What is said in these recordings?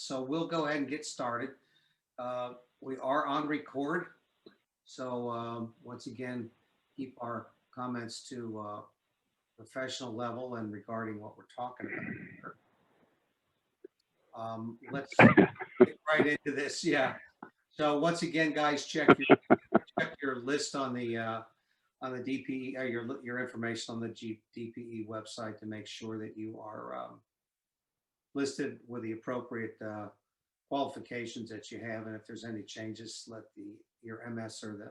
So we'll go ahead and get started. We are on record. So once again, keep our comments to professional level and regarding what we're talking about here. Let's get right into this. Yeah. So once again, guys, check your list on the DPE, or your information on the DPE website to make sure that you are listed with the appropriate qualifications that you have, and if there's any changes, let your MS or the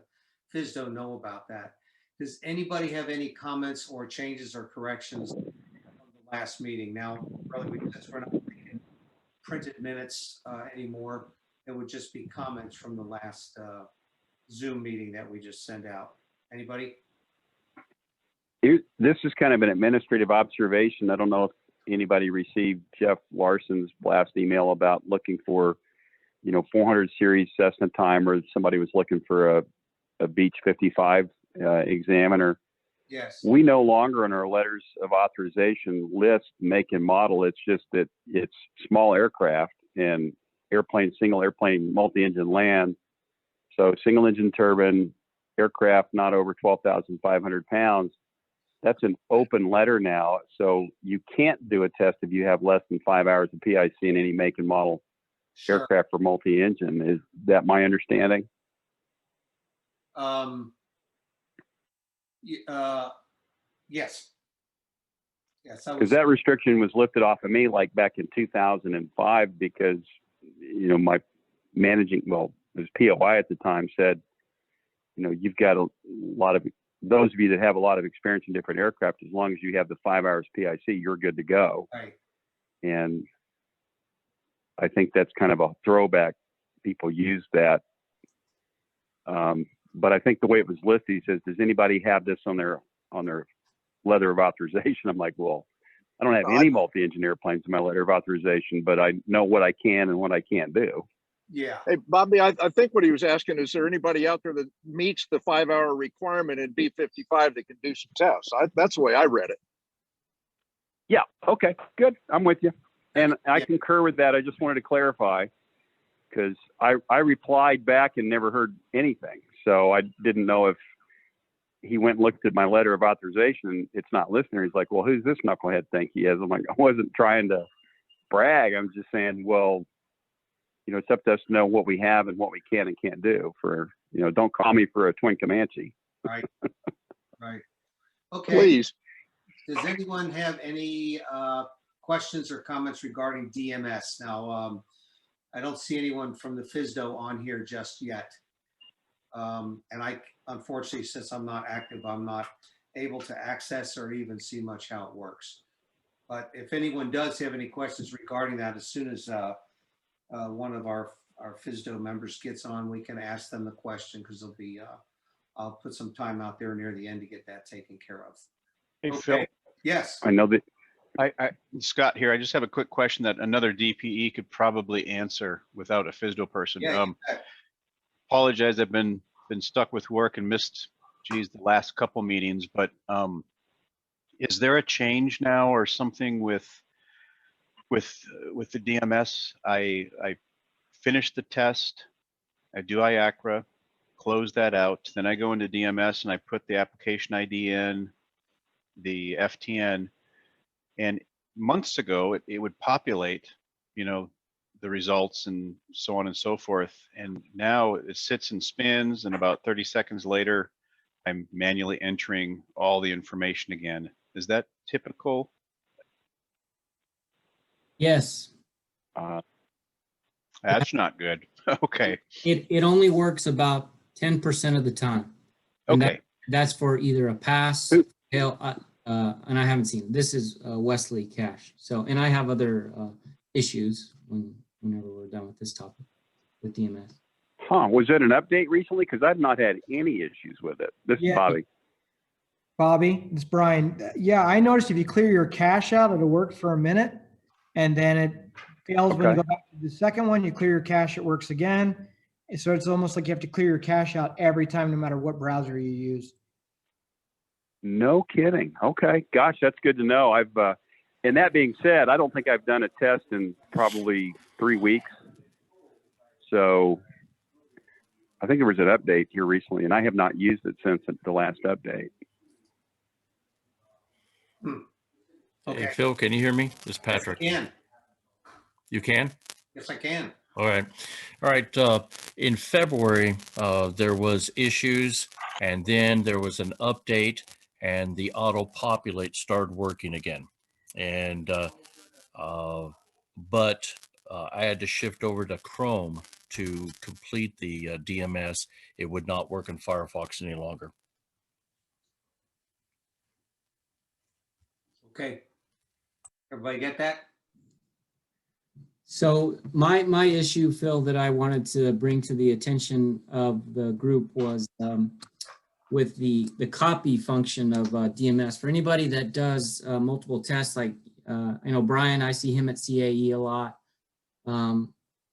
FSDO know about that. Does anybody have any comments or changes or corrections from the last meeting? Now, really, since we're not taking printed minutes anymore, it would just be comments from the last Zoom meeting that we just sent out. Anybody? This is kind of an administrative observation. I don't know if anybody received Jeff Larson's last email about looking for, 400 series Cessna time, or somebody was looking for a Beech 55 examiner. Yes. We no longer in our letters of authorization list make and model. It's just that it's small aircraft and single airplane, multi-engine land. So single engine turbine, aircraft not over 12,500 pounds. That's an open letter now. So you can't do a test if you have less than 5 hours of PIC in any make and model aircraft for multi-engine. Is that my understanding? Yes. Yes. Because that restriction was lifted off of me like back in 2005 because, my managing, it was POI at the time, said, you've got a lot of, those of you that have a lot of experience in different aircraft, as long as you have the 5 hours PIC, you're good to go. Right. And I think that's kind of a throwback. People use that. But I think the way it was listed, he says, does anybody have this on their letter of authorization? I'm like, well, I don't have any multi-engine airplanes in my letter of authorization, but I know what I can and what I can't do. Yeah. Hey, Bobby, I think what he was asking, is there anybody out there that meets the 5 hour requirement in B55 that can do some tests? That's the way I read it. Yeah. Okay, good. I'm with you. And I concur with that. I just wanted to clarify because I replied back and never heard anything. So I didn't know if he went and looked at my letter of authorization and it's not listed there. He's like, well, who's this knucklehead think he is? I'm like, I wasn't trying to brag. I'm just saying, well, it's up to us to know what we have and what we can and can't do for, don't call me for a twin Comanche. Right. Right. Okay. Please. Does anyone have any questions or comments regarding DMS? Now, I don't see anyone from the FSDO on here just yet. And I, unfortunately, since I'm not active, I'm not able to access or even see much how it works. But if anyone does have any questions regarding that, as soon as one of our FSDO members gets on, we can ask them the question because there'll be, I'll put some time out there near the end to get that taken care of. Hey, Okay. Phil. Yes. I know that. Scott here. I just have a quick question that another DPE could probably answer without a FSDO person. Yeah, Apologize, I've been stuck with work and missed, the last couple meetings. But is there a change now or something with the DMS? I finished the test. I do IACRA, close that out. Then I go into DMS and I put the application ID in, the FTN. And months ago, it would populate, the results and so on and so forth. And now it sits and spins, and about 30 seconds later, I'm manually entering all the information again. Is that typical? Yes. That's not good. Okay. It only works about 10% of the time. And Okay. That's for either a pass, fail, and I haven't seen. This is Wesley Cash. So, and I have other issues whenever we're done with this topic with DMS. Huh? Was it an update recently? Because I've not had any issues with it. This is Bobby. Bobby, it's Brian. Yeah, I noticed if you clear your cache out, it'll work for a minute, and then it fails when you go back to the second one. You clear your cache, it works again. So it's almost like you have to clear your cache out every time, no matter what browser you use. No kidding. Okay. Gosh, that's good to know. And that being said, I don't think I've done a test in probably 3 weeks. So I think there was an update here recently, and I have not used it since the last update. Okay. Hey, Phil, can you hear me? This is Yes, I Patrick. can. You can? Yes, I can. All right. All right. In February, there was issues, and then there was an update, and the auto populate started working again. And but I had to shift over to Chrome to complete the DMS. It would not work in Firefox any longer. Okay. Everybody get that? So my issue, Phil, that I wanted to bring to the attention of the group was with the copy function of DMS. For anybody that does multiple tests, like I know Brian, I see him at CAE a lot.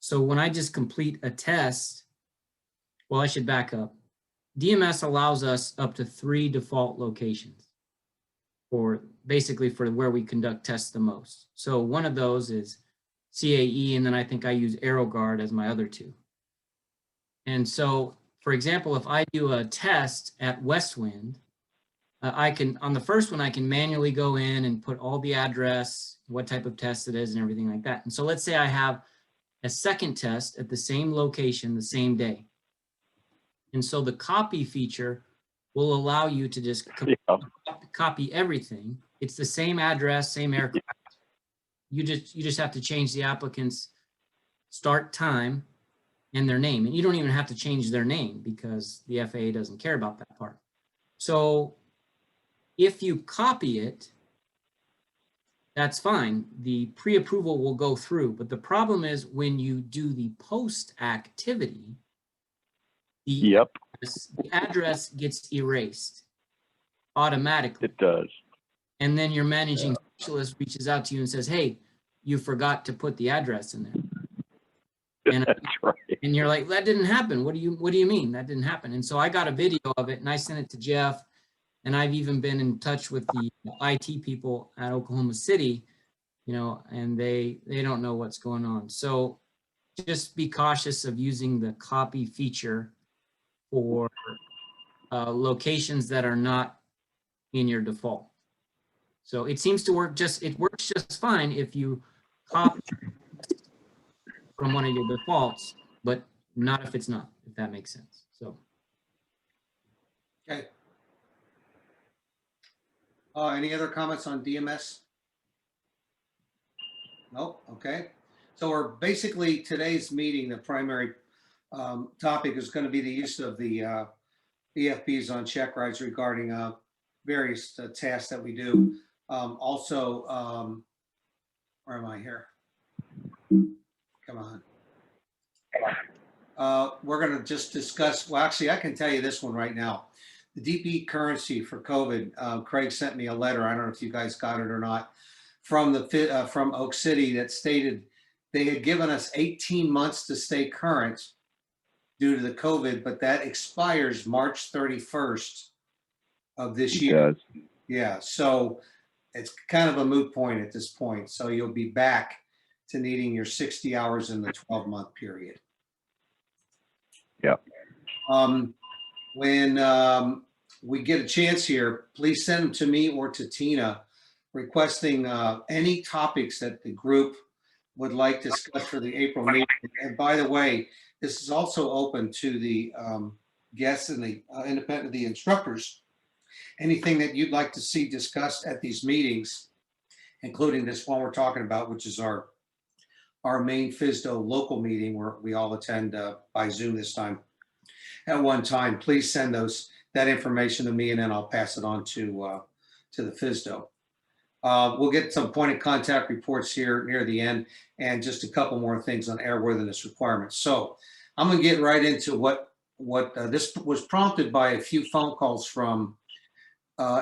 So when I just complete a test, well, I should back up. DMS allows us up to 3 default locations for basically for where we conduct tests the most. So one of those is CAE, and then I think I use AeroGuard as my other 2. And so, for example, if I do a test at Westwind, I can, on the first one, I can manually go in and put all the address, what type of test it is and everything like that. And so let's say I have a second test at the same location the same day. And so the copy feature will allow you to just copy everything. It's the same address, same aircraft. You just have to change the applicant's start time and their name. And you don't even have to change their name because the FAA doesn't care about that part. So if you copy it, that's fine. The pre-approval will go through. But the problem is when you do the post activity, the address gets erased automatically. It does. And then your managing specialist reaches out to you and says, hey, you forgot to put the address in there. And, That's right. and you're like, that didn't happen. What do you mean that didn't happen? And so I got a video of it and I sent it to Jeff. And I've even been in touch with the IT people at Oklahoma City, you know, and they don't know what's going on. So just be cautious of using the copy feature for locations that are not in your default. So it seems to work it works just fine if you copy from one of your defaults, but not if it's not, if that makes sense. So. Okay. Any other comments on DMS? Nope. Okay. So we're basically today's meeting, the primary topic is going to be the use of the EFBs on check rides regarding various tasks that we do. Also, where am I here? Come on. We're going to just discuss, well, actually, I can tell you this one right now. The DPE currency for COVID, Craig sent me a letter. I don't know if you guys got it or not, from Oak City that stated they had given us 18 months to stay current due to the COVID, but that expires March 31st of this year. Yeah, so it's kind of a moot point at this point. So you'll be back to needing your 60 hours in the 12-month period. Yeah. When we get a chance here, please send them to me or to Tina requesting any topics that the group would like to discuss for the April meeting. And by the way, this is also open to the guests and the independent, the instructors. Anything that you'd like to see discussed at these meetings, including this one we're talking about, which is our main FSDO local meeting where we all attend by Zoom this time. At one time, please send that information to me, and then I'll pass it on to the FSDO. We'll get some point of contact reports here near the end, and just a couple more things on airworthiness requirements. So I'm going to get right into what this was prompted by a few phone calls from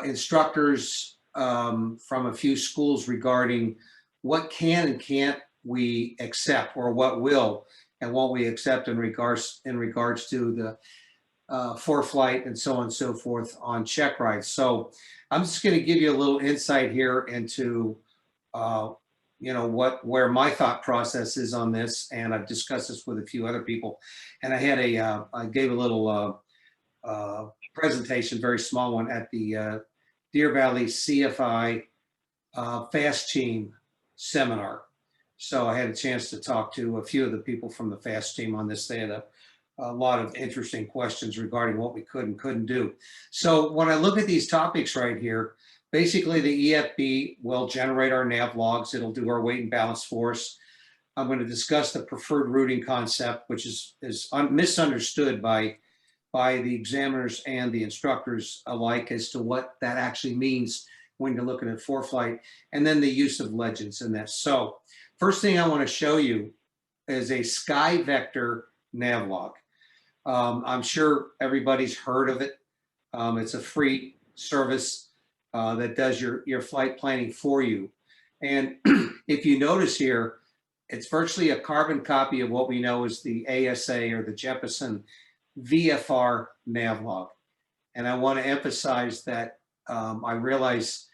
instructors from a few schools regarding what can and can't we accept, or what will and won't we accept in regards to the for flight and so on and so forth on check rides. So I'm just going to give you a little insight here into you know, where my thought process is on this, and I've discussed this with a few other people. And I had I gave a little presentation, very small one, at the Deer Valley CFI FAST Team seminar. So I had a chance to talk to a few of the people from the FAST team on this. They had a lot of interesting questions regarding what we could and couldn't do. So when I look at these topics right here, basically the EFB will generate our nav logs. It'll do our weight and balance for us. I'm going to discuss the preferred routing concept, which is misunderstood by the examiners and the instructors alike as to what that actually means when you're looking at ForeFlight, and then the use of legends in this. So first thing I want to show you is a Sky Vector Nav Log. I'm sure everybody's heard of it. It's a free service that does your flight planning for you. And if you notice here, it's virtually a carbon copy of what we know as the ASA or the Jeppesen VFR Nav Log. And I want to emphasize that I realize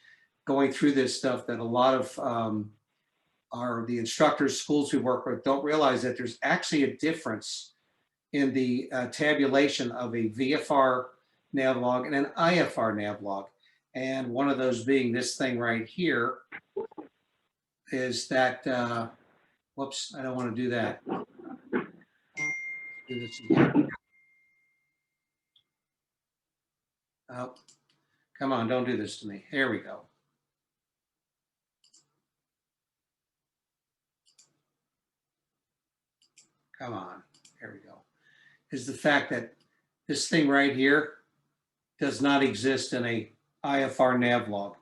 going through this stuff that a lot of the instructors, schools we work with don't realize that there's actually a difference in the tabulation of a VFR nav log and an IFR nav log. And one of those being this thing right here is that, whoops, I don't want to do that. Do this again. Oh, come on, don't do this to me. Here we go. Come on, here we go. Is the fact that this thing right here does not exist in a IFR nav log.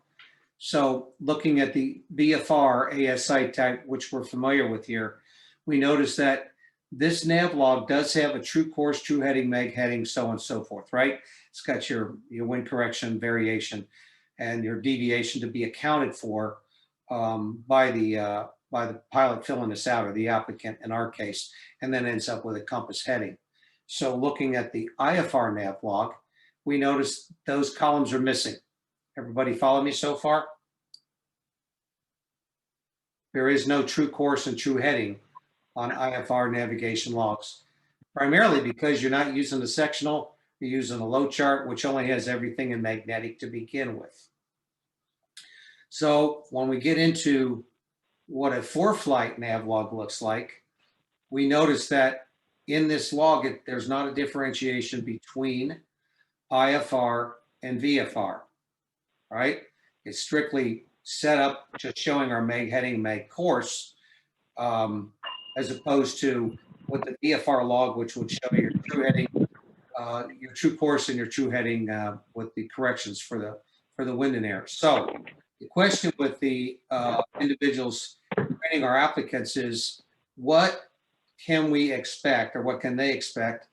So looking at the VFR ASI type, which we're familiar with here, we notice that this nav log does have a true course, true heading, meg heading, so on and so forth, right? It's got your wind correction, variation, and your deviation to be accounted for by the pilot filling this out, or the applicant in our case, and then ends up with a compass heading. So looking at the IFR nav log, we notice those columns are missing. Everybody follow me so far? There is no true course and true heading on IFR navigation logs, primarily because you're not using the sectional, you're using a low chart, which only has everything in magnetic to begin with. So when we get into what a ForeFlight nav log looks like, we notice that in this log, there's not a differentiation between IFR and VFR, right? It's strictly set up just showing our meg heading, meg course, as opposed to with the VFR log, which would show your true heading, your true course and your true heading with the corrections for the wind and air. So the question with the individuals training our applicants is, what can we expect, or what can they expect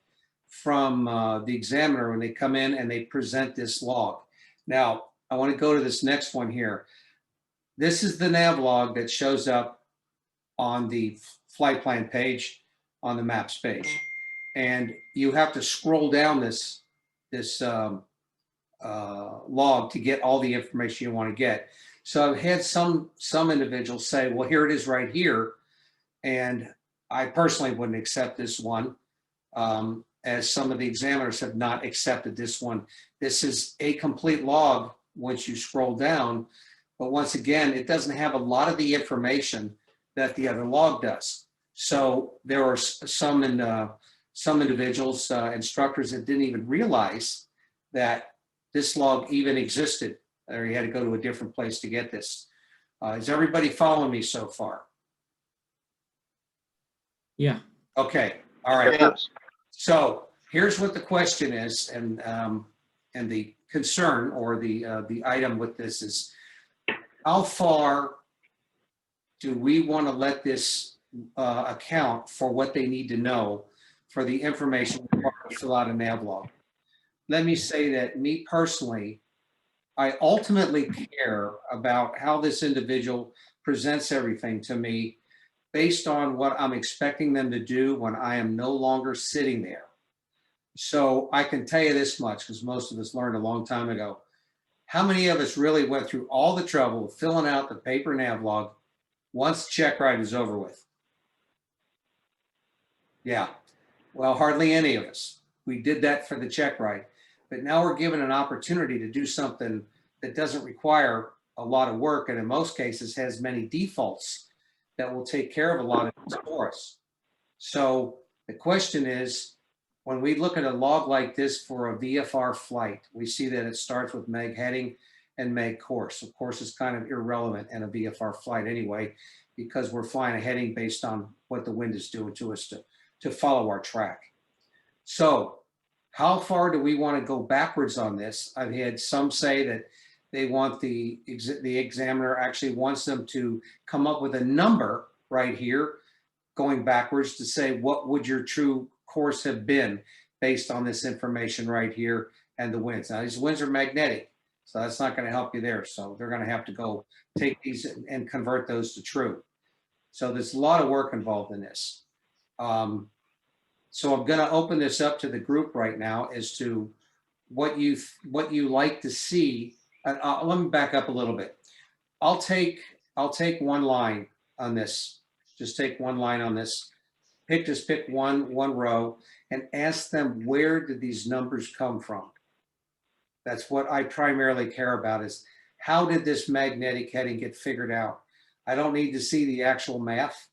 from the examiner when they come in and they present this log? Now, I want to go to this next one here. This is the nav log that shows up on the flight plan page, on the maps page. And you have to scroll down this log to get all the information you want to get. So I've had some individuals say, well, here it is right here. And I personally wouldn't accept this one, as some of the examiners have not accepted this one. This is a complete log once you scroll down, but once again, it doesn't have a lot of the information that the other log does. So there are some individuals, instructors, that didn't even realize that this log even existed, or you had to go to a different place to get this. Is everybody following me so far? Yeah. Okay, all right. Yes. So here's what the question is, and the concern, or the item with this is, how far do we want to let this account for what they need to know for the information required to fill out a nav log? Let me say that me personally, I ultimately care about how this individual presents everything to me based on what I'm expecting them to do when I am no longer sitting there. So I can tell you this much, because most of us learned a long time ago. How many of us really went through all the trouble of filling out the paper nav log once the check ride is over with. Yeah, well, hardly any of us. We did that for the check ride, but now we're given an opportunity to do something that doesn't require a lot of work, and in most cases has many defaults that will take care of a lot of these for us. So the question is, when we look at a log like this for a VFR flight, we see that it starts with meg heading and meg course. Of course, it's kind of irrelevant in a VFR flight anyway, because we're flying a heading based on what the wind is doing to us to follow our track. So how far do we want to go backwards on this? I've had some say that they want the examiner actually wants them to come up with a number right here going backwards to say, what would your true course have been based on this information right here and the winds. Now these winds are magnetic, so that's not going to help you there. So they're going to have to go take these and convert those to true. So there's a lot of work involved in this. So I'm going to open this up to the group right now as to what you like to see. Let me back up a little bit. I'll take one line on this. Just take one line on this. Just pick one row and ask them, where did these numbers come from? That's what I primarily care about, is how did this magnetic heading get figured out? I don't need to see the actual math.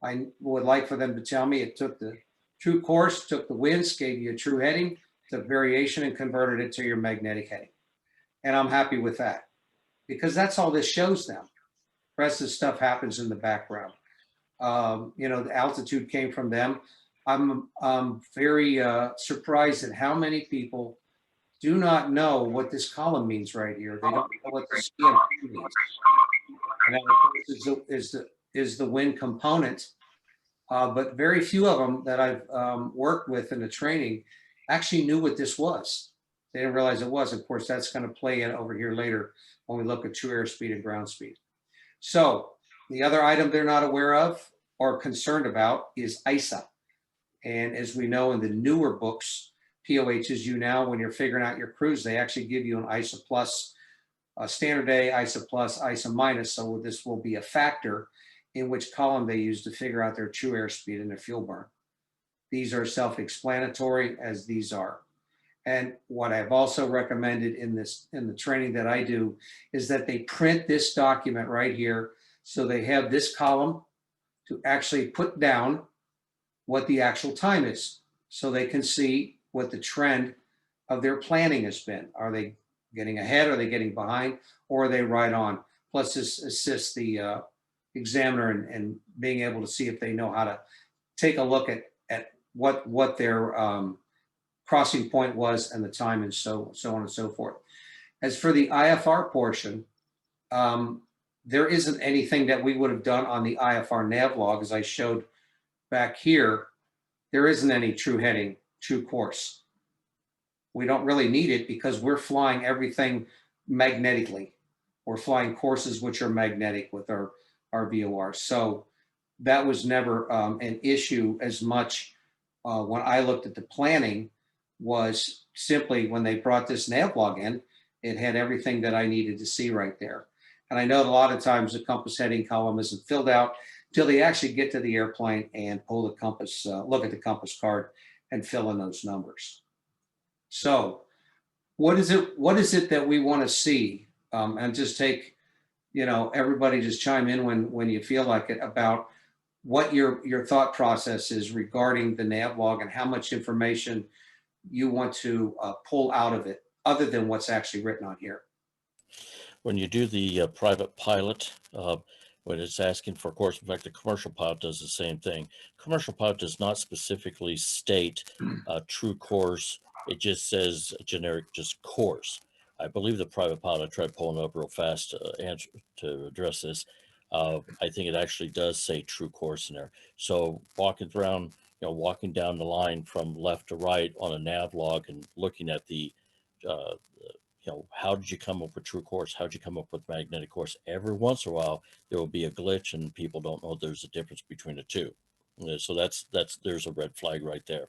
I would like for them to tell me it took the true course, took the winds, gave you a true heading, took variation and converted it to your magnetic heading. And I'm happy with that, because that's all this shows them. The rest of the stuff happens in the background. You know, the altitude came from them. I'm very surprised at how many people do not know what this column means right here. They don't know what the CMP means. And that, of course, is the wind component. But very few of them that I've worked with in the training actually knew what this was. They didn't realize it was. Of course, that's going to play in over here later when we look at true airspeed and ground speed. So the other item they're not aware of or concerned about is ISA. And as we know in the newer books, POHs, now when you're figuring out your cruise, they actually give you an ISA plus, a standard A, ISA plus, ISA minus. So this will be a factor in which column they use to figure out their true airspeed and their fuel burn. These are self-explanatory, as these are. And what I've also recommended in the training that I do is that they print this document right here, so they have this column to actually put down what the actual time is, so they can see what the trend of their planning has been. Are they getting ahead? Are they getting behind? Or are they right on? Plus this assists the examiner in being able to see if they know how to take a look at what their crossing point was and the time, and so on and so forth. As for the IFR portion, there isn't anything that we would have done on the Ifr Nav Log, as I showed back here. There isn't any true heading, true course. We don't really need it because we're flying everything magnetically. We're flying courses which are magnetic with our VOR. So that was never an issue as much when I looked at the planning. Was simply when they brought this nav log in, it had everything that I needed to see right there. And I know that a lot of times the compass heading column isn't filled out till they actually get to the airplane and pull the compass, look at the compass card and fill in those numbers. So what is it that we want to see? And just take, everybody just chime in when you feel like it, about what your thought process is regarding the nav log and how much information you want to pull out of it other than what's actually written on here. When you do the private pilot, when it's asking for course, in fact, the commercial pilot does the same thing. Commercial pilot does not specifically state true course. It just says generic, just course. I believe the private pilot, I tried pulling it up real fast to address this. I think it actually does say true course in there. So walking around, walking down the line from left to right on a nav log and looking at the, how did you come up with true course? How did you come up with magnetic course? Every once in a while, there will be a glitch and people don't know there's a difference between the two. So there's a red flag right there.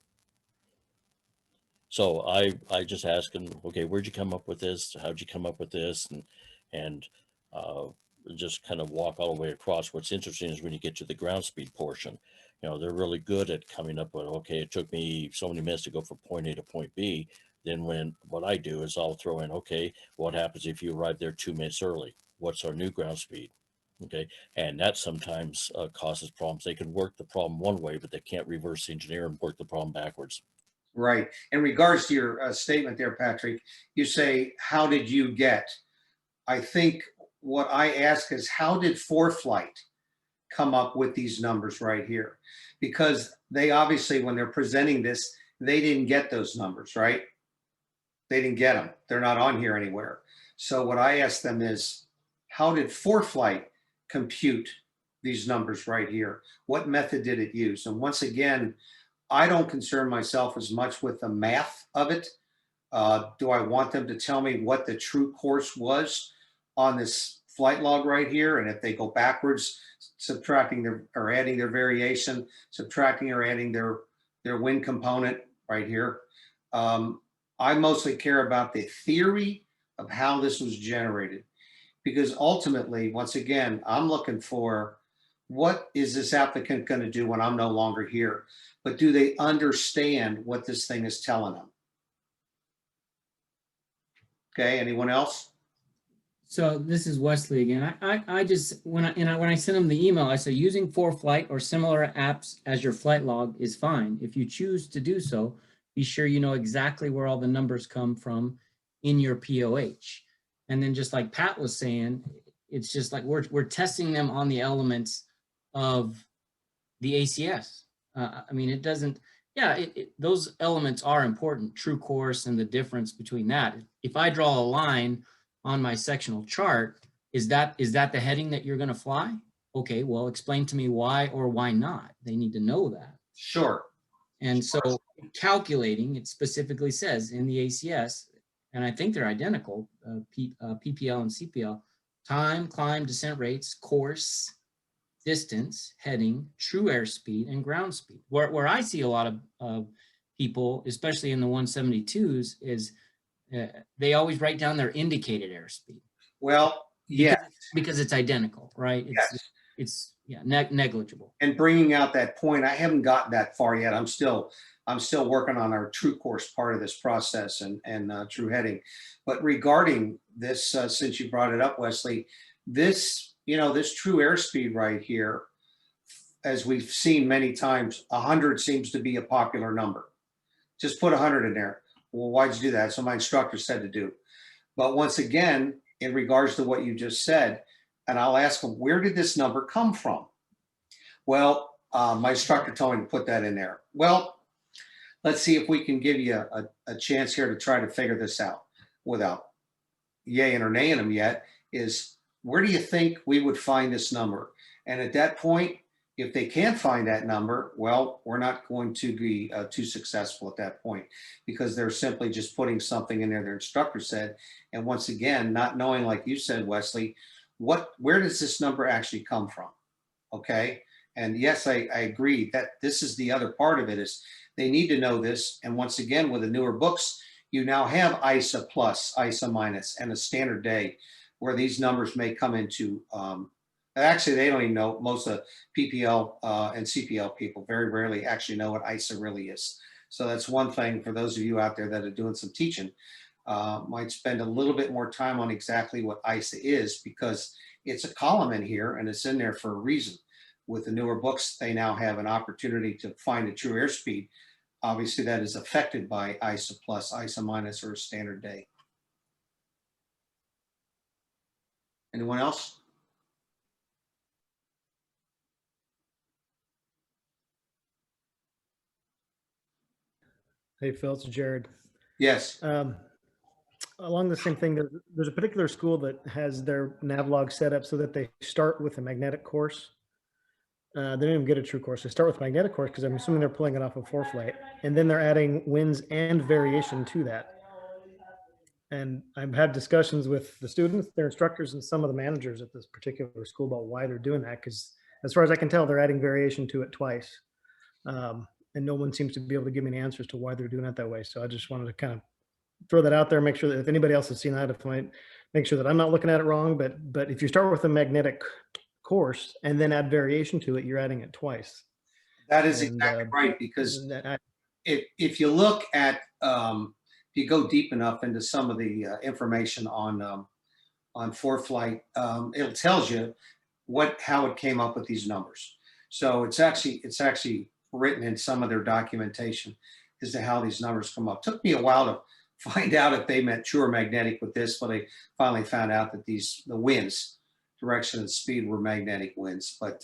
So I just ask them, okay, where'd you come up with this? How'd you come up with this? And just kind of walk all the way across. What's interesting is when you get to the ground speed portion, they're really good at coming up with, okay, it took me so many minutes to go from point A to point B. Then what I do is I'll throw in, okay, what happens if you arrive there 2 minutes early? What's our new ground speed? Okay, and that sometimes causes problems. They can work the problem one way, but they can't reverse engineer and work the problem backwards. Right. In regards to your statement there, Patrick, you say, how did you get? I think what I ask is, how did FR Flight come up with these numbers right here? Because they obviously, when they're presenting this, they didn't get those numbers, right? They didn't get them. They're not on here anywhere. So what I ask them is, how did FR Flight compute these numbers right here? What method did it use? And once again, I don't concern myself as much with the math of it. Do I want them to tell me what the true course was on this flight log right here? And if they go backwards, subtracting or adding their variation, subtracting or adding their wind component right here. I mostly care about the theory of how this was generated, because ultimately, once again, I'm looking for, what is this applicant going to do when I'm no longer here? But do they understand what this thing is telling them? Okay, anyone else? So this is Wesley again. I just, when I sent him the email, I said, using FR Flight or similar apps as your flight log is fine. If you choose to do so, be sure you know exactly where all the numbers come from in your POH. And then just like Pat was saying, it's just like we're testing them on the elements of the ACS. I mean, it doesn't, yeah, those elements are important, true course and the difference between that. If I draw a line on my sectional chart, is that the heading that you're going to fly? Okay, well, explain to me why or why not. They need to know that. Sure. And so calculating, it specifically says in the ACS, and I think they're identical, PPL and CPL, time, climb, descent rates, course, distance, heading, true airspeed, and ground speed. Where I see a lot of people, especially in the 172s, is they always write down their indicated airspeed. Well, yeah. Because it's identical, right? It's negligible. And bringing out that point, I haven't gotten that far yet. I'm still working on our true course part of this process and true heading. But regarding this, since you brought it up, Wesley, this true airspeed right here, as we've seen many times, 100 seems to be a popular number. Just put 100 in there. Well, why'd you do that? So my instructor said to do. But once again, in regards to what you just said, and I'll ask them, where did this number come from? Well, my instructor told me to put that in there. Well, let's see if we can give you a chance here to try to figure this out without yaying or naying them yet, is where do you think we would find this number? And at that point, if they can't find that number, well, we're not going to be too successful at that point, because they're simply just putting something in there their instructor said. And once again, not knowing, like you said, Wesley, where does this number actually come from? Okay. And yes, I agree that this is the other part of it, is they need to know this. And once again, with the newer books, you now have ISA plus, ISA minus, and a standard day where these numbers may come into, actually, they don't even know. Most of PPL and CPL people very rarely actually know what ISA really is. So that's one thing for those of you out there that are doing some teaching, might spend a little bit more time on exactly what ISA is, because it's a column in here and it's in there for a reason. With the newer books, they now have an opportunity to find a true airspeed. Obviously, that is affected by ISA plus, ISA minus, or a standard day. Anyone else? Hey, Phil, it's Jared. Yes. Along the same thing, there's a particular school that has their nav log set up so that they start with a magnetic course. They don't even get a true course. They start with magnetic course because I'm assuming they're pulling it off of FR Flight, and then they're adding winds and variation to that. And I've had discussions with the students, their instructors, and some of the managers at this particular school about why they're doing that, because as far as I can tell, they're adding variation to it twice. And no one seems to be able to give me an answer as to why they're doing it that way. So I just wanted to kind of throw that out there, make sure that if anybody else has seen that, if my make sure that I'm not looking at it wrong, but if you start with a magnetic course and then add variation to it, you're adding it twice. That is And, exactly right, because that- if you look at, if you go deep enough into some of the information on Ifr Flight, it tells you how it came up with these numbers. So it's actually written in some of their documentation as to how these numbers come up. Took me a while to find out if they meant true or magnetic with this, but I finally found out that the winds, direction and speed, were magnetic winds. But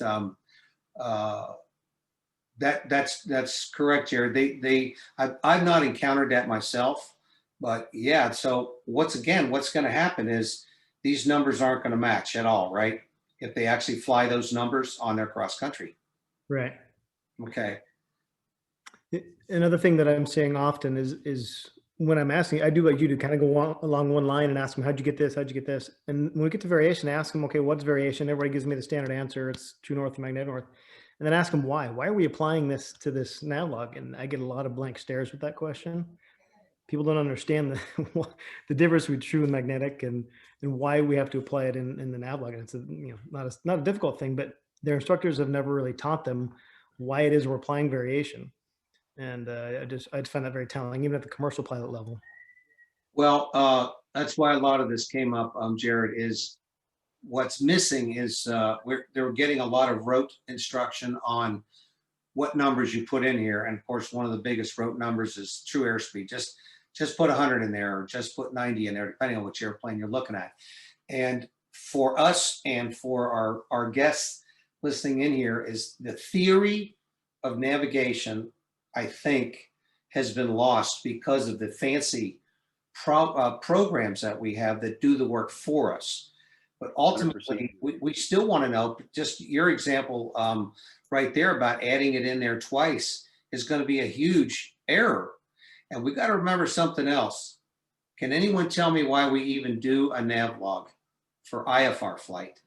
that's correct, Jared. I've not encountered that myself, but yeah. So what's going to happen is these numbers aren't going to match at all, right? If they actually fly those numbers on their cross country. Right. Okay. Another thing that I'm seeing often is when I'm asking, I do like you do, kind of go along one line and ask them, how'd you get this? How'd you get this? And when we get to variation, I ask them, okay, what's variation? Everybody gives me the standard answer. It's true north and magnetic north. And then ask them why. Why are we applying this to this nav log? And I get a lot of blank stares with that question. People don't understand the difference between true and magnetic, and why we have to apply it in the nav log. And it's not a difficult thing, but their instructors have never really taught them why it is we're applying variation. And I find that very telling, even at the commercial pilot level. Well, that's why a lot of this came up, Jared, is what's missing is they're getting a lot of rote instruction on what numbers you put in here. And of course, one of the biggest rote numbers is true airspeed. Just put 100 in there, or just put 90 in there, depending on which airplane you're looking at. And for us and for our guests listening in here, is the theory of navigation, I think, has been lost because of the fancy programs that we have that do the work for us. But ultimately, we still want to know, just your example right there about adding it in there twice is going to be a huge error. And we got to remember something else. Can anyone tell me why we even do a nav log for Ifr Flight?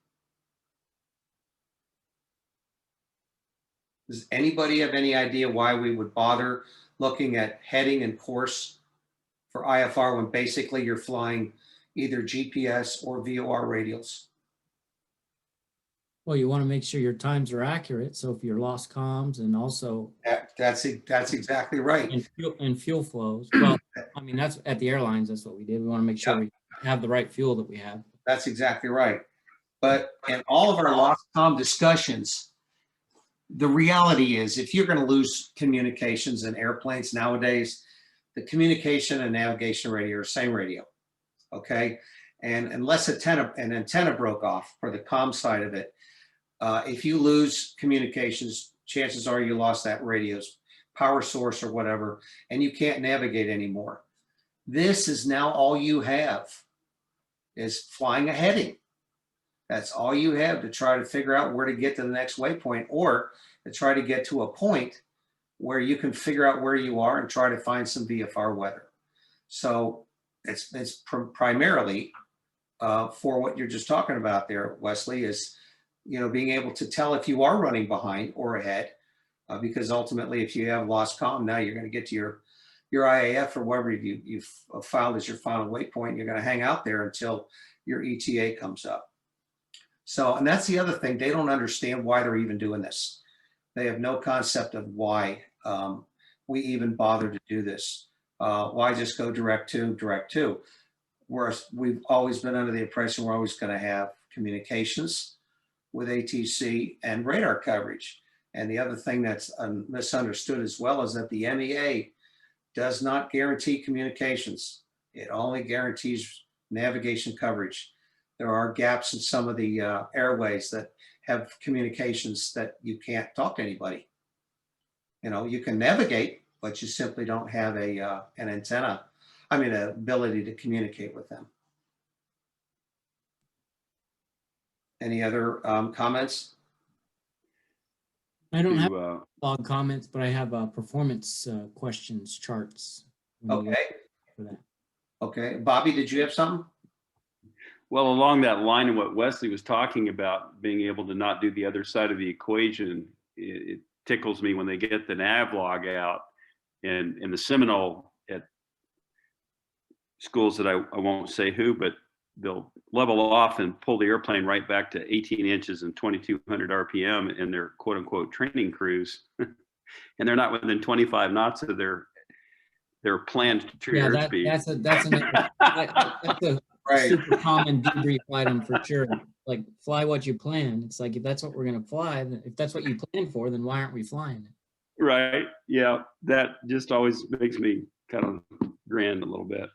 Does anybody have any idea why we would bother looking at heading and course for Ifr when basically you're flying either GPS or VOR radials? Well, you want to make sure your times are accurate. So if you're lost comms, and also That's exactly right. and fuel flows. Well, I mean, that's at the airlines. That's what we did. We want to make sure we have the right fuel that we have. That's exactly right. But in all of our lost comm discussions, the reality is, if you're going to lose communications in airplanes nowadays, the communication and navigation radio are the same radio. Okay. And unless an antenna broke off for the comm side of it, if you lose communications, chances are you lost that radio's power source or whatever, and you can't navigate anymore. This is now all you have, is flying a heading. That's all you have to try to figure out where to get to the next waypoint, or to try to get to a point where you can figure out where you are and try to find some VFR weather. So it's primarily for what you're just talking about there, Wesley, is being able to tell if you are running behind or ahead, because ultimately, if you have lost comm, now you're going to get to your IAF or whatever you've filed as your final waypoint. You're going to hang out there until your ETA comes up. So, and that's the other thing. They don't understand why they're even doing this. They have no concept of why we even bother to do this. Why just go direct to? Whereas we've always been under the impression we're always going to have communications with ATC and radar coverage. And the other thing that's misunderstood as well is that the MEA does not guarantee communications. It only guarantees navigation coverage. There are gaps in some of the airways that have communications that you can't talk to anybody. You can navigate, but you simply don't have an antenna. An ability to communicate with them. Any other comments? I don't have log comments, but I have performance questions charts. Okay. For that. Okay. Bobby, did you have something? Well, along that line of what Wesley was talking about, being able to not do the other side of the equation, it tickles me when they get the nav log out and the Seminole at schools that I won't say who, but they'll level off and pull the airplane right back to 18 inches and 2,200 RPM in their quote unquote training cruise. And they're not within 25 knots of their planned true Yeah, airspeed. that's a Right. super common debrief item for sure. Like, fly what you plan. It's like, if that's what we're gonna fly, if that's what you planned for, then why aren't we flying it? Right. Yeah. That just always makes me kind of grin a little bit.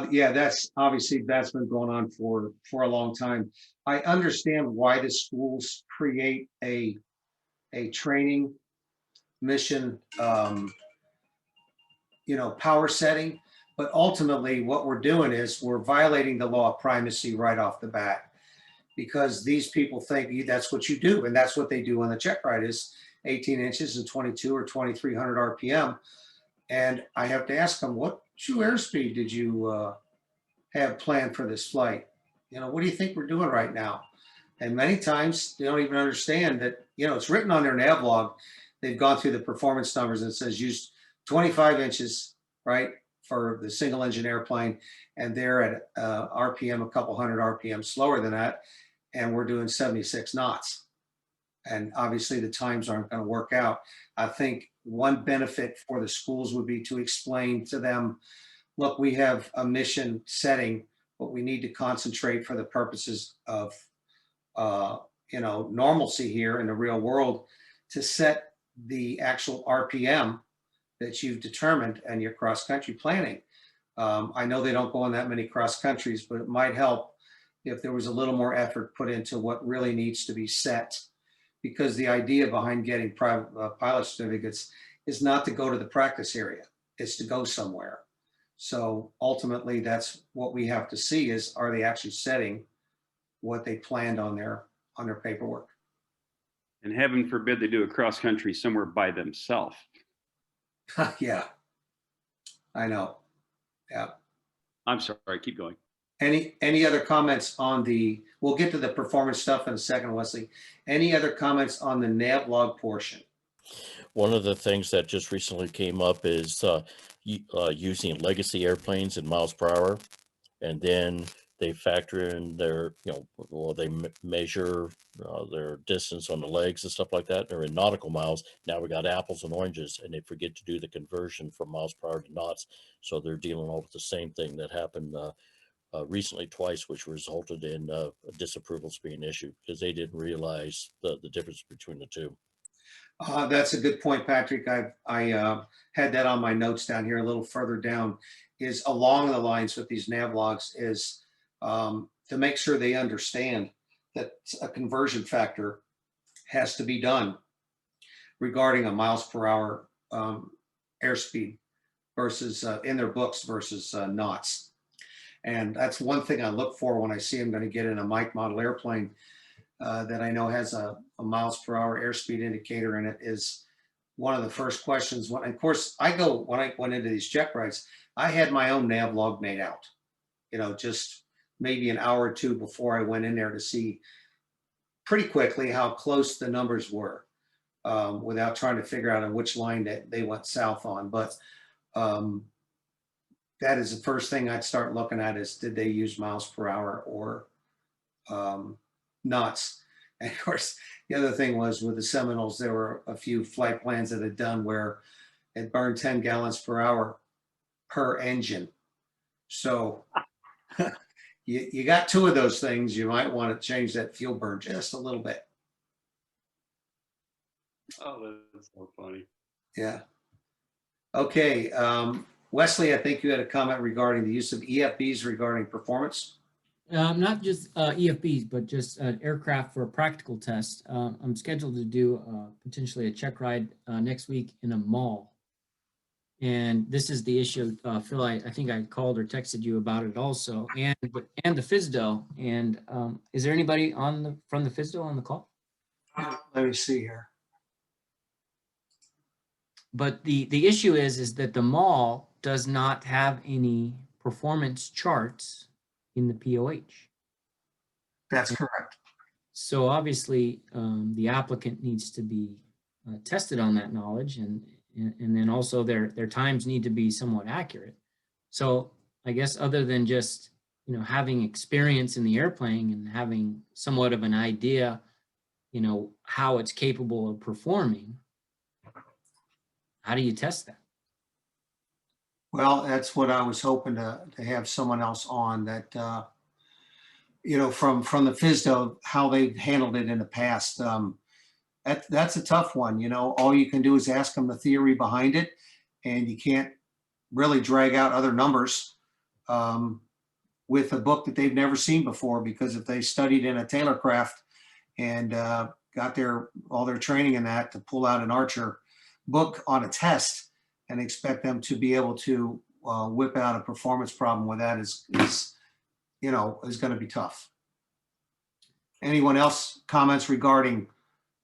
Yeah, that's been going on for a long time. I understand why the schools create a training mission, power setting, but ultimately what we're doing is we're violating the law of primacy right off the bat, because these people think that's what you do, and that's what they do on the check ride is 18 inches and 22 or 2,300 RPM. And I have to ask them, what true airspeed did you have planned for this flight? What do you think we're doing right now? And many times they don't even understand that, it's written on their nav log. They've gone through the performance numbers and it says use 25 inches, right, for the single engine airplane. And they're at RPM, a couple hundred RPM slower than that. And we're doing 76 knots. And obviously the times aren't going to work out. I think one benefit for the schools would be to explain to them, look, we have a mission setting, but we need to concentrate for the purposes of, normalcy here in the real world to set the actual RPM that you've determined and your cross-country planning. I know they don't go on that many cross countries, but it might help if there was a little more effort put into what really needs to be set, because the idea behind getting private pilot certificates is not to go to the practice area, it's to go somewhere. So ultimately that's what we have to see is, are they actually setting what they planned on their paperwork? And heaven forbid they do a cross country somewhere by themselves. Yeah, I know. Yeah. I'm sorry, keep going. Any other comments on we'll get to the performance stuff in a second, Wesley. Any other comments on the nav log portion? One of the things that just recently came up is using legacy airplanes in miles per hour, and then they factor in their, they measure their distance on the legs and stuff like that. They're in nautical miles. Now we got apples and oranges, and they forget to do the conversion from miles per hour to knots. So they're dealing with the same thing that happened recently twice, which resulted in disapprovals being issued because they didn't realize the difference between the two. That's a good point, Patrick. I had that on my notes down here a little further down, is along the lines with these nav logs is to make sure they understand that a conversion factor has to be done regarding a miles per hour airspeed versus in their books versus knots. And that's one thing I look for when I see I'm going to get in a Mike model airplane that I know has a miles per hour airspeed indicator in it. Is one of the first questions. When, of course, when I went into these check rides, I had my own nav log made out, just maybe an hour or two before I went in there to see pretty quickly how close the numbers were without trying to figure out on which line that they went south on. But that is the first thing I'd start looking at is, did they use miles per hour or knots? And of course, the other thing was with the Seminoles, there were a few flight plans that had done where it burned 10 gallons per hour per engine. So you got two of those things. You might want to change that fuel burn just a little bit. Oh, that's so funny. Yeah. Okay. Wesley, I think you had a comment regarding the use of EFBs regarding performance. Not just EFBs, but just an aircraft for a practical test. I'm scheduled to do potentially a check ride next week in a mall. And this is the issue, Phil, I think I called or texted you about it also, and the FSDO. And is there anybody from the FSDO on the call? Let me see here. But the issue is that the mall does not have any performance charts in the POH. That's correct. So obviously the applicant needs to be tested on that knowledge, and then also their times need to be somewhat accurate. So I guess other than just you know, having experience in the airplane and having somewhat of an idea, you know, how it's capable of performing, how do you test that? Well, that's what I was hoping to have someone else on that, you know, from the FSDO, how they've handled it in the past. That's a tough one. You know, all you can do is ask them the theory behind it, and you can't really drag out other numbers with a book that they've never seen before, because if they studied in a Taylorcraft and got all their training in that, to pull out an Archer book on a test and expect them to be able to whip out a performance problem with that is you know, is going to be tough. Anyone else comments regarding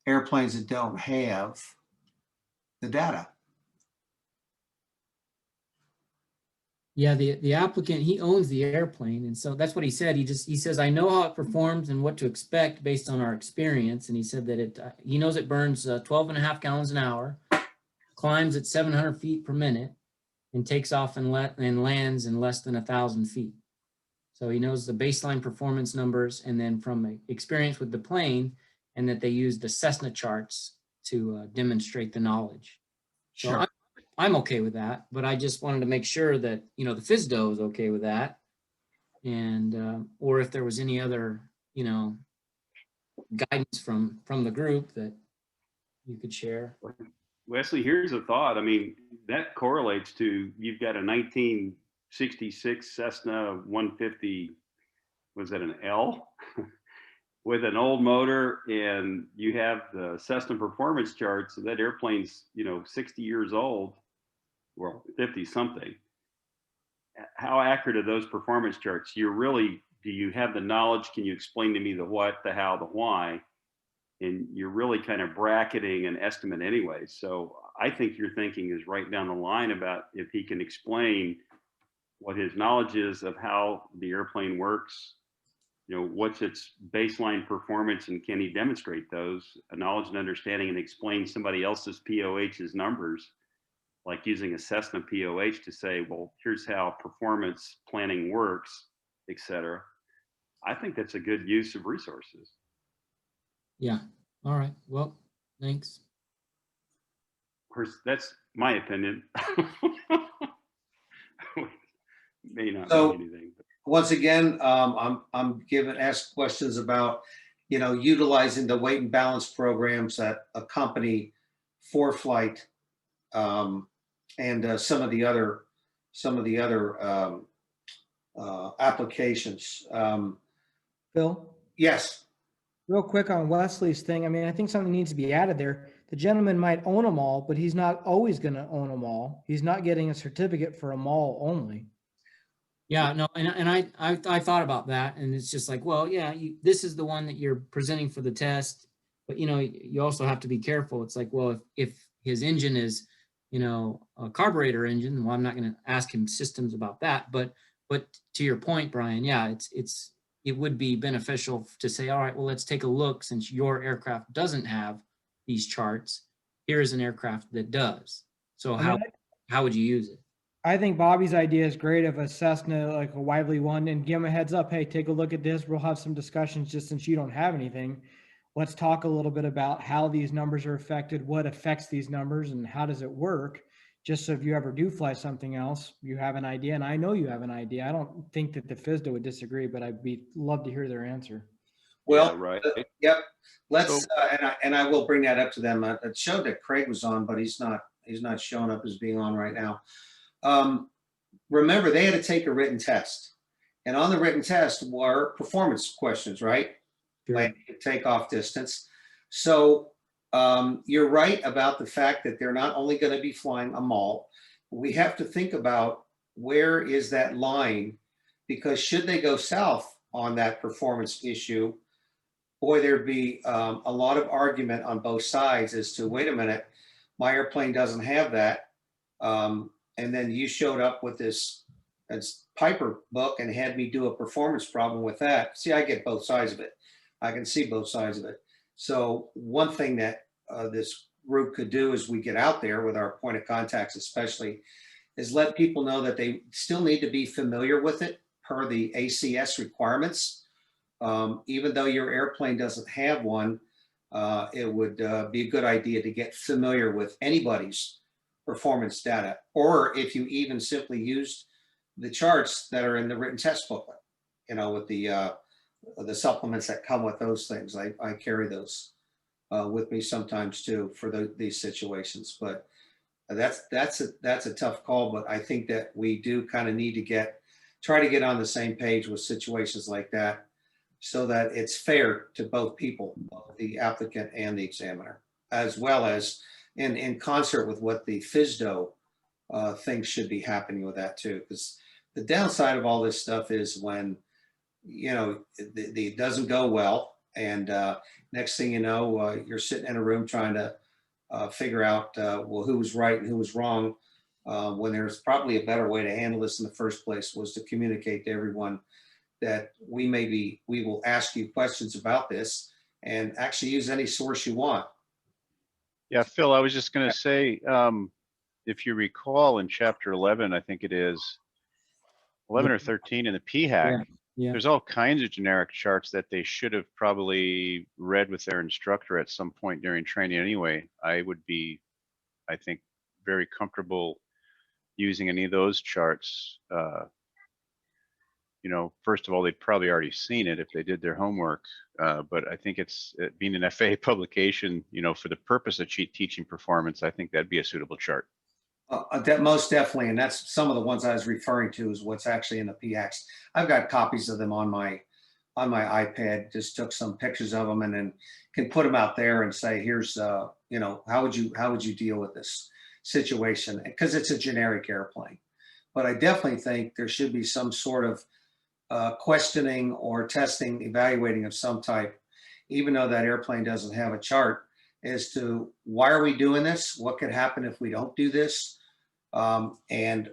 airplanes that don't have the data? Yeah, the applicant, he owns the airplane. And so that's what he said. He says, I know how it performs and what to expect based on our experience. And he said that he knows it burns 12.5 gallons an hour, climbs at 700 feet per minute, and takes off and lands in less than 1,000 feet. So he knows the baseline performance numbers, and then from experience with the plane, and that they use the Cessna charts to demonstrate the knowledge. So Sure. I'm okay with that, but I just wanted to make sure that, you know, the FSDO is okay with that. And, or if there was any other, you know, guidance from the group that you could share. Wesley, here's a thought. I mean, that correlates to, you've got a 1966 Cessna 150, was that an L? With an old motor, and you have the Cessna performance charts. So that airplane's, you know, 60 years old, well, 50 something. How accurate are those performance charts? Do you have the knowledge? Can you explain to me the what, the how, the why? And you're really kind of bracketing an estimate anyway. So I think your thinking is right down the line about if he can explain what his knowledge is of how the airplane works, you know, what's its baseline performance, and can he demonstrate those, a knowledge and understanding, and explain somebody else's POH's numbers, like using a Cessna POH to say, well, here's how performance planning works, etc. I think that's a good use of resources. Yeah. All right. Well, thanks. Of course, that's my opinion. May not So, mean anything. But. Once again, I'm asked questions about, you know, utilizing the weight and balance programs that accompany Ifr Flight, and some of the other applications. Phil, Yes. real quick on Wesley's thing. I mean, I think something needs to be added there. The gentleman might own them all, but he's not always going to own them all. He's not getting a certificate for them all only. Yeah, no, and I thought about that, and it's just like, well, yeah, this is the one that you're presenting for the test, but you know, you also have to be careful. It's like, well, if his engine is, you know, a carburetor engine, well, I'm not going to ask him systems about that, but to your point, Brian, yeah, it would be beneficial to say, all right, well, let's take a look, since your aircraft doesn't have these charts. Here is an aircraft that does. So how would you use it? I think Bobby's idea is great of a Cessna, like a Lively one, and give him a heads up. Hey, take a look at this. We'll have some discussions just since you don't have anything. Let's talk a little bit about how these numbers are affected, what affects these numbers, and how does it work? Just so if you ever do fly something else, you have an idea. And I know you have an idea. I don't think that the FSDO would disagree, but I'd love to hear their answer. Well, Yeah, right. Yep. Let's and I will bring that up to them. It showed that Craig was on, but he's not showing up as being on right now. Remember, they had to take a written test, and on the written test were performance questions, right? Sure. Landing, takeoff distance. So you're right about the fact that they're not only going to be flying a MAL. We have to think about where is that line, because should they go south on that performance issue, boy, there'd be a lot of argument on both sides as to, wait a minute, my airplane doesn't have that. And then you showed up with this Piper book and had me do a performance problem with that. See, I get both sides of it. I can see both sides of it. So one thing that this group could do as we get out there with our point of contacts especially, is let people know that they still need to be familiar with it per the ACS requirements. Even though your airplane doesn't have one, it would be a good idea to get familiar with anybody's performance data, or if you even simply used the charts that are in the written test booklet, you know, with the supplements that come with those things. I carry those with me sometimes too for these situations, but that's a tough call. But I think that we do kind of need to try to get on the same page with situations like that, so that it's fair to both people, both the applicant and the examiner, as well as in concert with what the FSDO thinks should be happening with that too. Because the downside of all this stuff is when, you know, it doesn't go well, and next thing you know, you're sitting in a room trying to figure out, well, who was right and who was wrong, when there's probably a better way to handle this in the first place, was to communicate to everyone that we will ask you questions about this, and actually use any source you want. Yeah, Phil, I was just going to say, if you recall in chapter 11, I think it is 11 or 13 in the PHAC, Yeah. there's all kinds of generic charts that they should have probably read with their instructor at some point during training anyway. I would be, I think, very comfortable using any of those charts. You know, first of all, they'd probably already seen it if they did their homework. But I think it's being an FAA publication, you know, for the purpose of teaching performance, I think that'd be a suitable chart. That most definitely, and that's some of the ones I was referring to is what's actually in the PX. I've got copies of them on my iPad. Just took some pictures of them and then can put them out there and say, here's, you know, how would you deal with this situation? Because it's a generic airplane. But I definitely think there should be some sort of questioning or testing, evaluating of some type, even though that airplane doesn't have a chart, as to why are we doing this? What could happen if we don't do this? And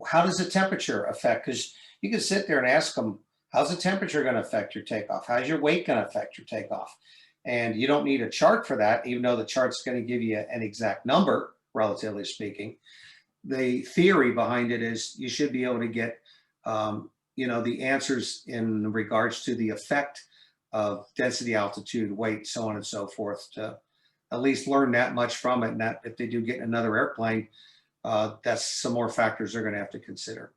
how does the temperature affect? Because you can sit there and ask them, how's the temperature going to affect your takeoff? How's your weight going to affect your takeoff? And you don't need a chart for that, even though the chart's going to give you an exact number, relatively speaking. The theory behind it is you should be able to get, you know, the answers in regards to the effect of density, altitude, weight, so on and so forth, to at least learn that much from it. And that if they do get in another airplane, that's some more factors they're going to have to consider.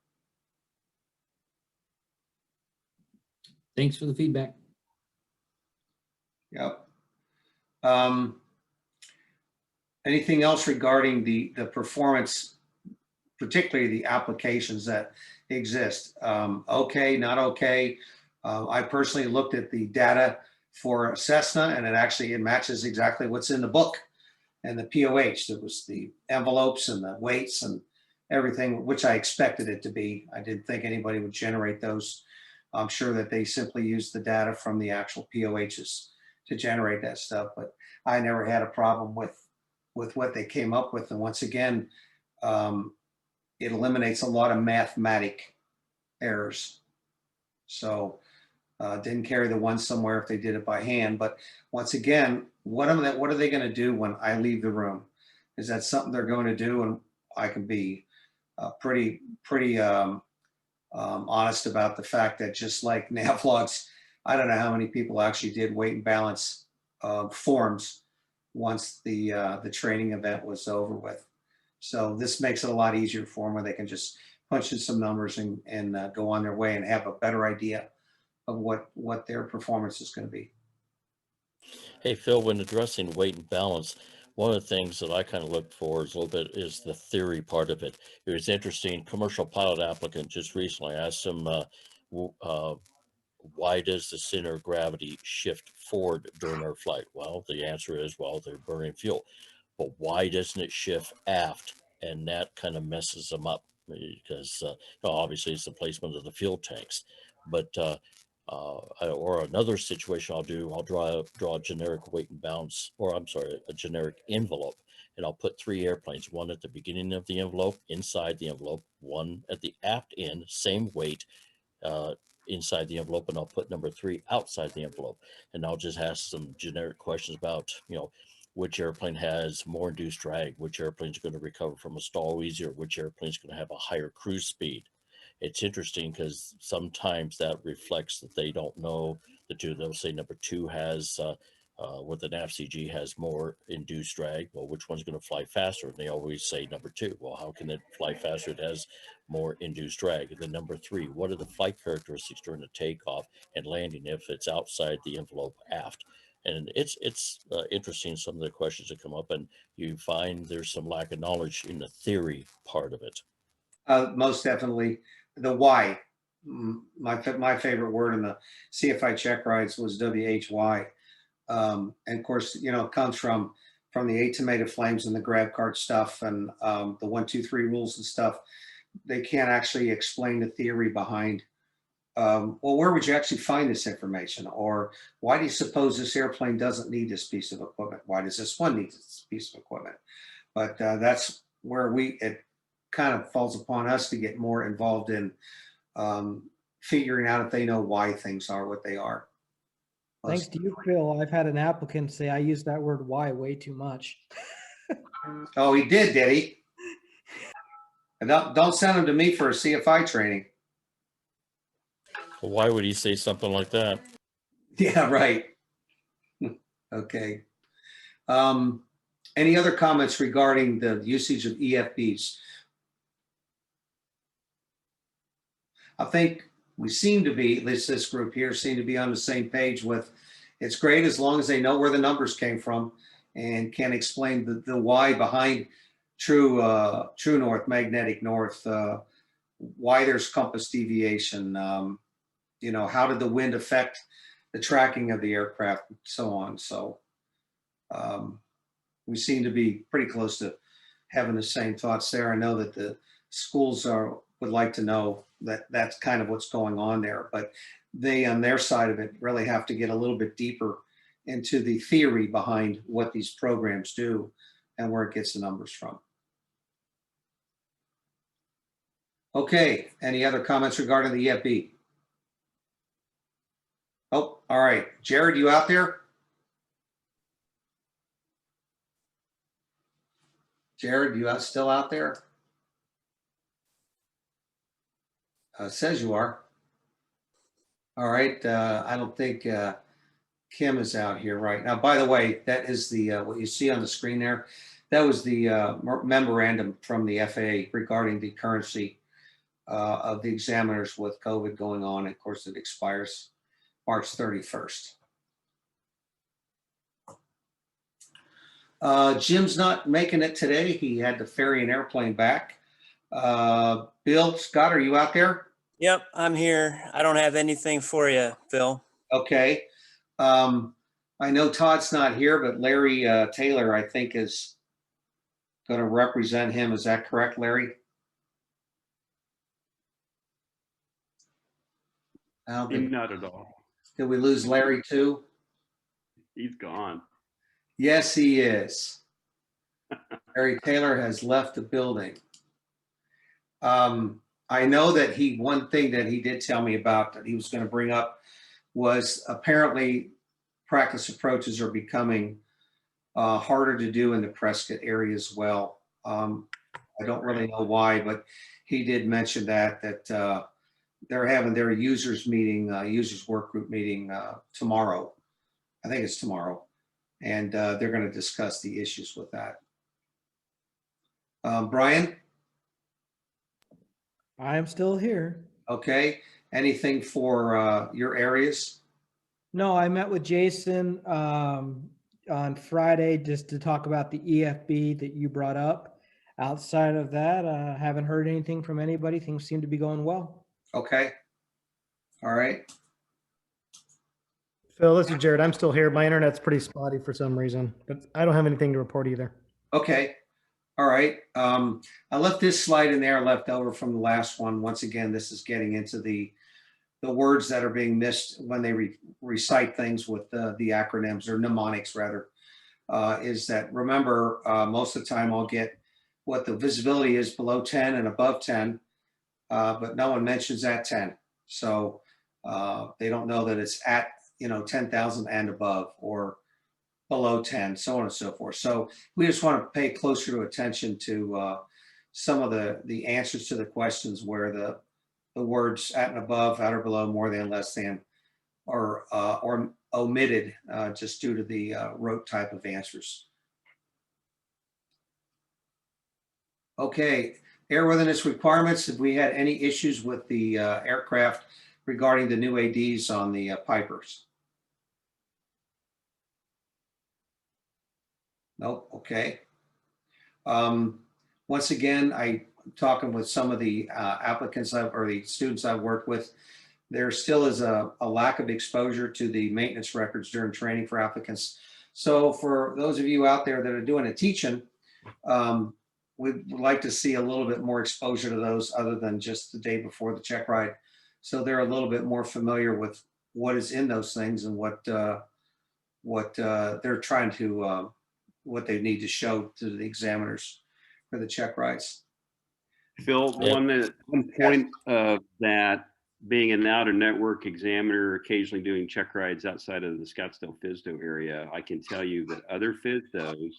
Thanks for the feedback. Yep. Anything else regarding the performance, particularly the applications that exist? Okay, not okay. I personally looked at the data for Cessna, and it matches exactly what's in the book and the POH. There was the envelopes and the weights and everything, which I expected it to be. I didn't think anybody would generate those. I'm sure that they simply used the data from the actual POHs to generate that stuff, but I never had a problem with what they came up with. And once again, it eliminates a lot of mathematic errors. So didn't carry the one somewhere if they did it by hand. But once again, what are they going to do when I leave the room? Is that something they're going to do? And I can be pretty honest about the fact that just like Nav Logs, I don't know how many people actually did weight and balance forms once the training event was over with. So this makes it a lot easier for them, where they can just punch in some numbers and go on their way and have a better idea of what their performance is going to be. Hey, Phil, when addressing weight and balance, one of the things that I kind of look for is a little bit is the theory part of it. It was interesting. Commercial pilot applicant just recently asked him, why does the center of gravity shift forward during our flight? Well, the answer is, well, they're burning fuel. But why doesn't it shift aft? And that kind of messes them up, because obviously it's the placement of the fuel tanks. But or another situation I'll draw a generic weight and balance, or I'm sorry, a generic envelope, and I'll put 3 airplanes, one at the beginning of the envelope, inside the envelope, one at the aft end, same weight, inside the envelope, and I'll put number 3 outside the envelope. And I'll just ask some generic questions about, which airplane has more induced drag, which airplane is going to recover from a stall easier, which airplane is going to have a higher cruise speed. it's interesting because sometimes that reflects that they don't know the two. They'll say number 2 has with the NAVCG has more induced drag. Well, which one's going to fly faster? And they always say number 2. Well, how can it fly faster? It has more induced drag. And then number 3, what are the flight characteristics during the takeoff and landing if it's outside the envelope aft? And it's interesting, some of the questions that come up, and you find there's some lack of knowledge in the theory part of it. Most definitely. The why. My favorite word in the CFI check rides was WHY. And of course, you know, it comes from the atomated flames and the grab cart stuff and the 1, 2, 3 rules and stuff. They can't actually explain the theory behind, well, where would you actually find this information? Or why do you suppose this airplane doesn't need this piece of equipment? Why does this one need this piece of equipment? But that's where it kind of falls upon us to get more involved in figuring out if they know why things are what they are. Thanks to you, Phil. I've had an applicant say I use that word why way too much. Oh, he did he? And don't send him to me for a CFI training. Well, why would he say something like that? Yeah, right. Okay. Any other comments regarding the usage of EFBs? I think we seem to be, at least this group here, seem to be on the same page with it's great as long as they know where the numbers came from and can explain the why behind true north, magnetic north, why there's compass deviation, you know, how did the wind affect the tracking of the aircraft and so on. So we seem to be pretty close to having the same thoughts there. I know that the schools would like to know that that's kind of what's going on there, but they on their side of it really have to get a little bit deeper into the theory behind what these programs do and where it gets the numbers from. Okay, any other comments regarding the EFB? Oh, all right. Jared, you out there? Jared, you still out there? Says you are. All right. I don't think Kim is out here right now. By the way, that is the what you see on the screen there. That was the memorandum from the FAA regarding the currency of the examiners with COVID going on. Of course, it expires March 31st. Jim's not making it today. He had to ferry an airplane back. Bill, Scott, are you out there? Yep, I'm here. I don't have anything for you, Phil. Okay. I know Todd's not here, but Larry Taylor, I think, is going to represent him. Is that correct, Larry? Not at all. Did we lose Larry too? He's gone. Yes, he is. Larry Taylor has left the building. I know that one thing that he did tell me about that he was going to bring up was apparently practice approaches are becoming harder to do in the Prescott area as well. I don't really know why, but he did mention that they're having their users meeting, users work group meeting tomorrow. I think it's tomorrow. And they're going to discuss the issues with that. Brian? I am still here. Okay. Anything for your areas? No, I met with Jason on Friday just to talk about the EFB that you brought up. Outside of that, I haven't heard anything from anybody. Things seem to be going well. Okay. All right. Phil, this is Jared. I'm still here. My internet's pretty spotty for some reason, but I don't have anything to report either. Okay. All right. I left this slide in there left over from the last one. Once again, this is getting into the words that are being missed when they recite things with the acronyms or mnemonics rather, is that remember, most of the time I'll get what the visibility is below 10 and above 10, but no one mentions at 10. So they don't know that it's at 10,000 and above or below 10, so on and so forth. So we just want to pay closer attention to some of the answers to the questions where the words at and above, at or below, more than, less than, or omitted just due to the rote type of answers. Okay, airworthiness requirements. Have we had any issues with the aircraft regarding the new ADs on the Pipers? Nope. Okay. Once again, I'm talking with some of the applicants or the students I've worked with. There still is a lack of exposure to the maintenance records during training for applicants. So for those of you out there that are doing a teaching, we'd like to see a little bit more exposure to those other than just the day before the check ride. So they're a little bit more familiar with what is in those things and what they're trying to, what they need to show to the examiners for the check rides. Phil, Yeah. one point that being an out-of-network examiner, occasionally doing check rides outside of the Scottsdale FSDO area, I can tell you that other FSDOs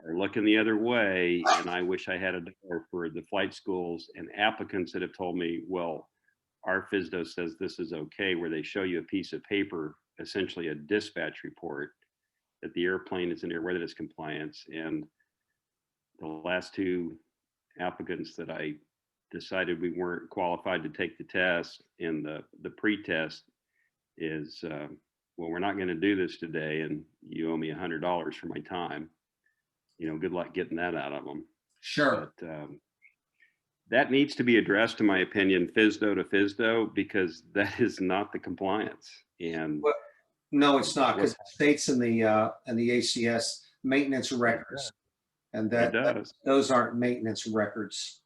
are looking the other way, and I wish I had a dollar for the flight schools and applicants that have told me, well, our FSDO says this is okay, where they show you a piece of paper, essentially a dispatch report, that the airplane is in airworthiness compliance. And the last two applicants that I decided we weren't qualified to take the test, and the pre-test is, well, we're not going to do this today, and you owe me $100 for my time. You know, good luck getting that out of them. Sure. But that needs to be addressed, in my opinion, FSDO to FSDO, because that is not the compliance. And Well, no, it's not, because it states in the ACS maintenance records, and it does. those aren't maintenance records.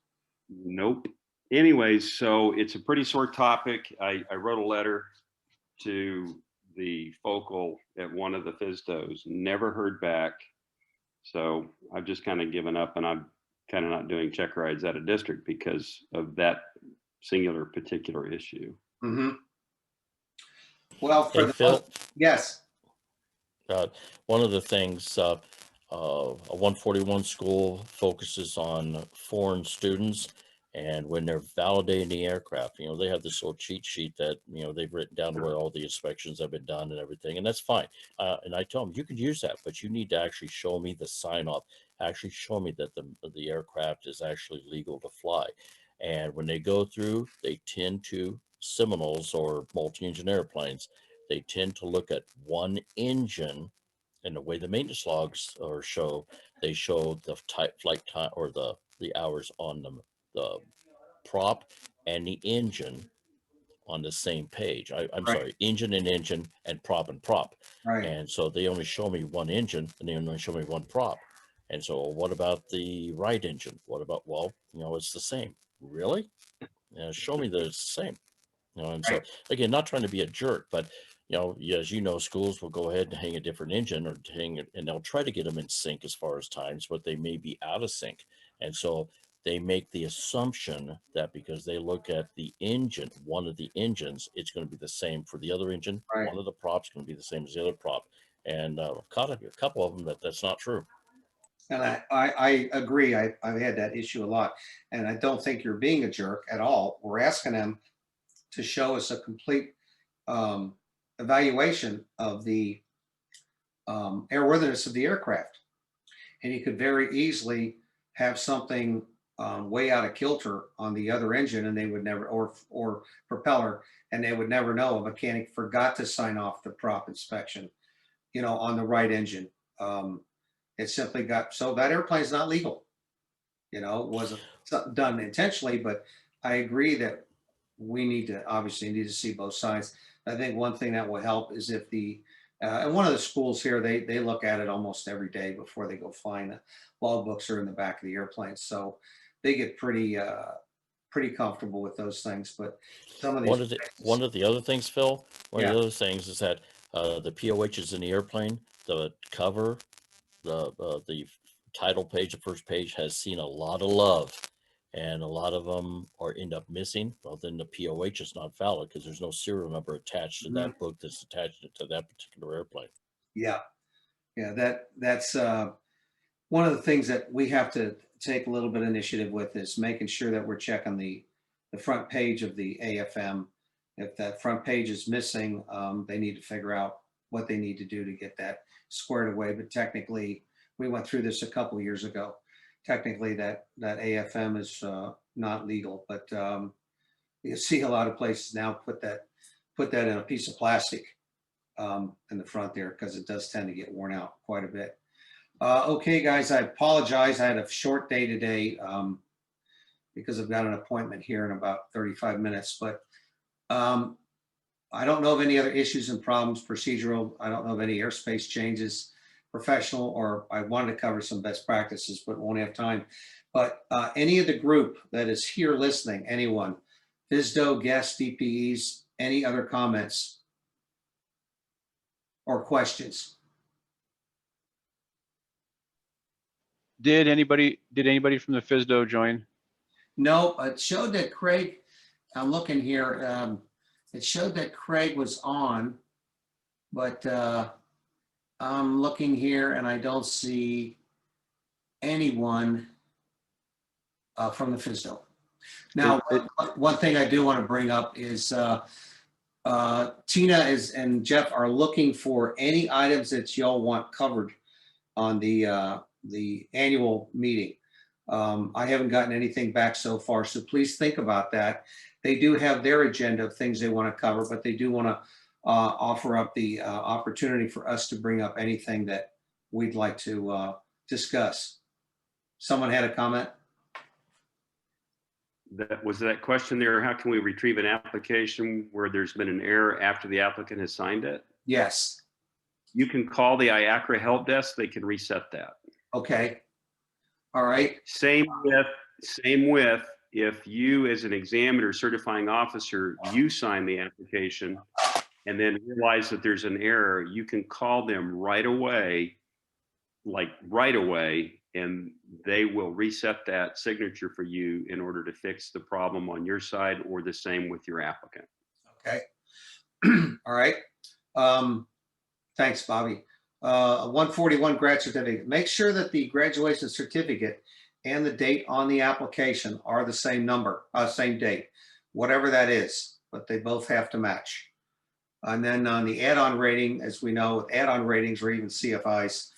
Nope. Anyways, so it's a pretty sore topic. I wrote a letter to the focal at one of the FSDOs, never heard back. So I've just kind of given up, and I'm kind of not doing check rides out of district because of that singular particular issue. Mm-hmm. Well, for Hey, the Phil, yes. one of the things, a 141 school focuses on foreign students, and when they're validating the aircraft, you know, they have this little cheat sheet that, you know, they've written down where all the inspections have been done and everything, and that's fine. And I tell them, you could use that, but you need to actually show me the sign off, actually show me that the aircraft is actually legal to fly. And when they go through, they tend to, Seminoles or multi-engine airplanes, they tend to look at one engine, and the way the maintenance logs are they show the flight time or the hours on the prop and the engine on the same page. I'm Right. sorry, engine and prop and prop. Right. And so they only show me one engine and they only show me one prop. And so what about the right engine? What about, well, you know, it's the same. Really? Show me that it's the same. You know, and so again, not trying to be a jerk, but you know, as you know, schools will go ahead and hang a different engine or hang it, and they'll try to get them in sync as far as times, but they may be out of sync. And so they make the assumption that because they look at the engine, one of the engines, it's going to be the same for the other engine. Right. One of the props going to be the same as the other prop. And caught a couple of them that's not true. And I agree. I've had that issue a lot, and I don't think you're being a jerk at all. We're asking them to show us a complete evaluation of the airworthiness of the aircraft. And you could very easily have something way out of kilter on the other engine, and they would never, or propeller, and they would never know. A mechanic forgot to sign off the prop inspection, you know, on the right engine. It simply got, so that airplane's not legal. You know, it wasn't done intentionally, but I agree that we need to obviously see both sides. I think one thing that will help is if and one of the schools here, they look at it almost every day before they go flying. The logbooks are in the back of the airplane, so they get pretty comfortable with those things. But some of these One of the other things, Phil, one Yeah. of the other things is that the POHs in the airplane, the cover, the title page, the first page has seen a lot of love, and a lot of them end up missing. Well, then the POH is not valid because there's no serial number attached to that book that's attached to that particular airplane. Yeah, that's one of the things that we have to take a little bit of initiative with, is making sure that we're checking the the front page of the AFM. If that front page is missing, they need to figure out what they need to do to get that squared away. But technically, we went through this a couple of years ago. Technically, that AFM is not legal, but you see a lot of places now put that in a piece of plastic in the front there, because it does tend to get worn out quite a bit. Okay, guys, I apologize. I had a short day today because I've got an appointment here in about 35 minutes, but I don't know of any other issues and problems, procedural. I don't know of any airspace changes, professional, or I wanted to cover some best practices, but won't have time. But any of the group that is here listening, anyone, FSDO, guests, DPEs, any other comments or questions? Did anybody from the FSDO join? No, it showed that Craig, I'm looking here, it showed that Craig was on, but I'm looking here and I don't see anyone from the FSDO. Now, one thing I do want to bring up is Tina and Jeff are looking for any items that y'all want covered on the annual meeting. I haven't gotten anything back so far, so please think about that. They do have their agenda of things they want to cover, but they do want to offer up the opportunity for us to bring up anything that we'd like to discuss. Someone had a comment? That was that question there. How can we retrieve an application where there's been an error after the applicant has signed it? Yes. You can call the IACRA help desk. They can reset that. Okay. All right. Same with if you as an examiner certifying officer, you sign the application and then realize that there's an error, you can call them right away, and they will reset that signature for you in order to fix the problem on your side, or the same with your applicant. Okay. All right. Thanks, Bobby. 141 grad certificate. Make sure that the graduation certificate and the date on the application are the same number, same date, whatever that is, but they both have to match. And then on the add-on rating, as we know, with add-on ratings or even CFIs,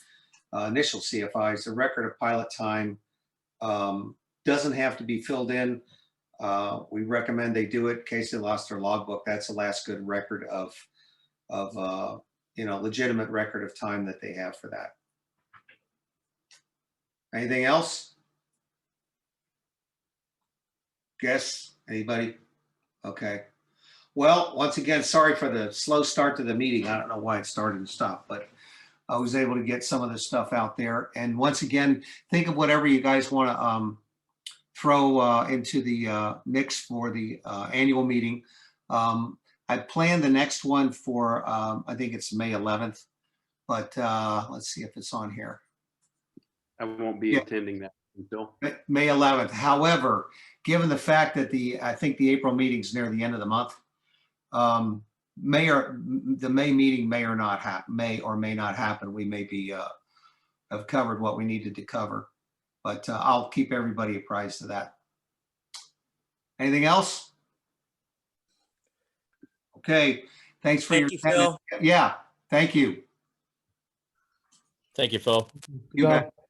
initial CFIs, the record of pilot time doesn't have to be filled in. We recommend they do it in case they lost their logbook. That's the last good record of legitimate record of time that they have for that. Anything else? Guess anybody? Okay. Well, once again, sorry for the slow start to the meeting. I don't know why it started and stopped, but I was able to get some of this stuff out there. And once again, think of whatever you guys want to throw into the mix for the annual meeting. I planned the next one for, I think it's May 11th, but let's see if it's on here. I won't be attending that until May 11th. However, given the fact that I think the April meeting's near the end of the month, the May meeting may or may not happen. We may be have covered what we needed to cover, but I'll keep everybody apprised of that. Anything else? Okay. Thanks for Thank you, Phil. Yeah. Thank you. Thank you, Phil. You bet.